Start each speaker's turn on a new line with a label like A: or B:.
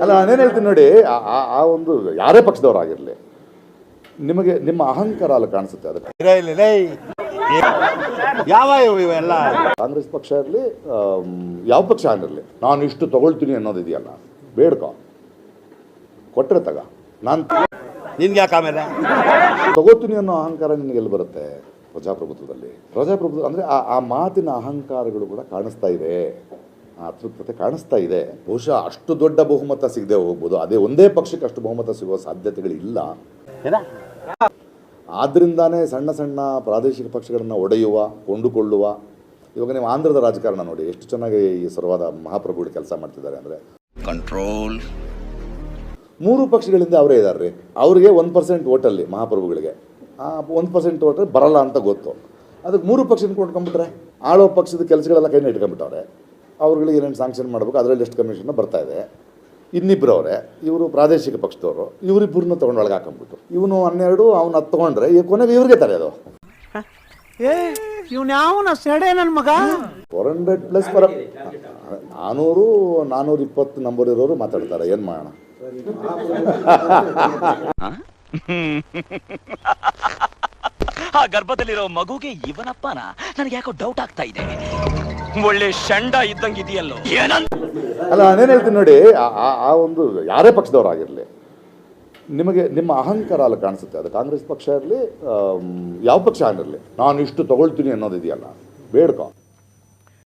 A: ಅಲ್ಲ ನಾನೇನು ಹೇಳ್ತೀನಿ ನೋಡಿ, ಆ ಒಂದು ಯಾರೇ ಪಕ್ಷದವರಾಗಿರಲಿ ನಿಮಗೆ ನಿಮ್ಮ ಅಹಂಕಾರ ಅಲ್ಲಿ ಕಾಣಿಸುತ್ತೆ. ಅದಕ್ಕೆ
B: ಯಾವ ಇವೆಲ್ಲ
A: ಕಾಂಗ್ರೆಸ್ ಪಕ್ಷ ಇರಲಿ ಯಾವ ಪಕ್ಷ ಆಗಿರಲಿ, ನಾನು ಇಷ್ಟು ತಗೊಳ್ತೀನಿ ಅನ್ನೋದಿದೆಯಲ್ಲ, ಬೇಡ್ಕೊ ಕೊಟ್ಟರೆ ತಗ, ನಾನು
B: ನಿನ್ಗೆ ಯಾಕೆ ಆಮೇಲೆ
A: ತಗೋತೀನಿ ಅನ್ನೋ ಅಹಂಕಾರ ನಿನಗೆಲ್ಲಿ ಬರುತ್ತೆ? ಪ್ರಜಾಪ್ರಭುತ್ವದಲ್ಲಿ ಅಂದರೆ ಆ ಮಾತಿನ ಅಹಂಕಾರಗಳು ಕೂಡ ಕಾಣಿಸ್ತಾ ಇದೆ, ಆ ಅತೃಪ್ತತೆ ಕಾಣಿಸ್ತಾ ಇದೆ. ಬಹುಶಃ ಅಷ್ಟು ದೊಡ್ಡ ಬಹುಮತ ಸಿಗದೆ ಹೋಗ್ಬೋದು, ಅದೇ ಒಂದೇ ಪಕ್ಷಕ್ಕೆ ಅಷ್ಟು ಬಹುಮತ ಸಿಗುವ ಸಾಧ್ಯತೆಗಳಿಲ್ಲ. ಆದ್ದರಿಂದಾನೇ ಸಣ್ಣ ಸಣ್ಣ ಪ್ರಾದೇಶಿಕ ಪಕ್ಷಗಳನ್ನು ಒಡೆಯುವ, ಕೊಂಡುಕೊಳ್ಳುವ. ಇವಾಗ ನೀವು ಆಂಧ್ರದ ರಾಜಕಾರಣ ನೋಡಿ, ಎಷ್ಟು ಚೆನ್ನಾಗಿ ಈ ಸರ್ವಾದ ಮಹಾಪ್ರಭುಗಳು ಕೆಲಸ ಮಾಡ್ತಿದ್ದಾರೆ ಅಂದರೆ,
C: ಕಂಟ್ರೋಲ್
A: 3 ಪಕ್ಷಗಳಿಂದ ಅವರೇ ಇದ್ದಾರೆ ರೀ. ಅವ್ರಿಗೆ 1% ಓಟಲ್ಲಿ ಮಹಾಪ್ರಭುಗಳಿಗೆ 1% ಓಟಲ್ಲಿ ಬರಲ್ಲ ಅಂತ ಗೊತ್ತು. ಅದಕ್ಕೆ 3 ಪಕ್ಷ ಕೊಂಡ್ಕೊಂಡ್ಬಿಟ್ರೆ ಆಳೋ ಪಕ್ಷದ ಕೆಲಸಗಳೆಲ್ಲ ಕೈನ ಇಟ್ಕೊಂಡ್ಬಿಟ್ಟವ್ರೆ. ಅವ್ರುಗಳಿಗೆ ಏನೇನು ಸ್ಯಾಂಕ್ಷನ್ ಮಾಡಬೇಕು, ಅದರಲ್ಲಿ ಎಷ್ಟು ಕಮಿಷನ್ ಬರ್ತಾ ಇದೆ. ಇನ್ನಿಬ್ಬರು ಅವರೇ, ಇವರು ಪ್ರಾದೇಶಿಕ ಪಕ್ಷದವರು, ಇವರಿಬ್ಬರನ್ನ ತೊಗೊಂಡು ಒಳಗೆ ಹಾಕೊಂಡ್ಬಿಟ್ಟು, ಇವನು 12 ಅವ್ನು 10 ತೊಗೊಂಡ್ರೆ ಈ ಕೊನೆಗೆ ಇವ್ರಿಗೆ ತಾರೆ ಅದು.
B: ಇವ್ನ ಯಾವನ ಸೆಡೆ ನನ್ನ ಮಗ
A: 400+ ಪರ 400 420 ನಂಬರ್ ಇರೋರು ಮಾತಾಡ್ತಾರೆ. ಏನು ಮಾಡೋಣ?
C: ಆ ಗರ್ಭದಲ್ಲಿರೋ ಮಗುಗೆ ಇವನಪ್ಪನ ನನಗೆ ಯಾಕೋ ಡೌಟ್ ಆಗ್ತಾ ಇದೆ. ಒಳ್ಳೆ ಶಂಡ ಇದ್ದಂಗಿದೆಯಲ್ಲೋ.
A: ಅಲ್ಲ ನಾನೇನು ಹೇಳ್ತೀನಿ ನೋಡಿ, ಆ ಒಂದು ಯಾರೇ ಪಕ್ಷದವರಾಗಿರಲಿ ನಿಮಗೆ ನಿಮ್ಮ ಅಹಂಕಾರ ಅಲ್ಲಿ ಕಾಣಿಸುತ್ತೆ. ಅದು ಕಾಂಗ್ರೆಸ್ ಪಕ್ಷ ಇರಲಿ ಯಾವ ಪಕ್ಷ ಆಗಿರಲಿ, ನಾನು ಇಷ್ಟು ತಗೊಳ್ತೀನಿ ಅನ್ನೋದಿದೆಯಲ್ಲ, ಬೇಡ್ಕೊ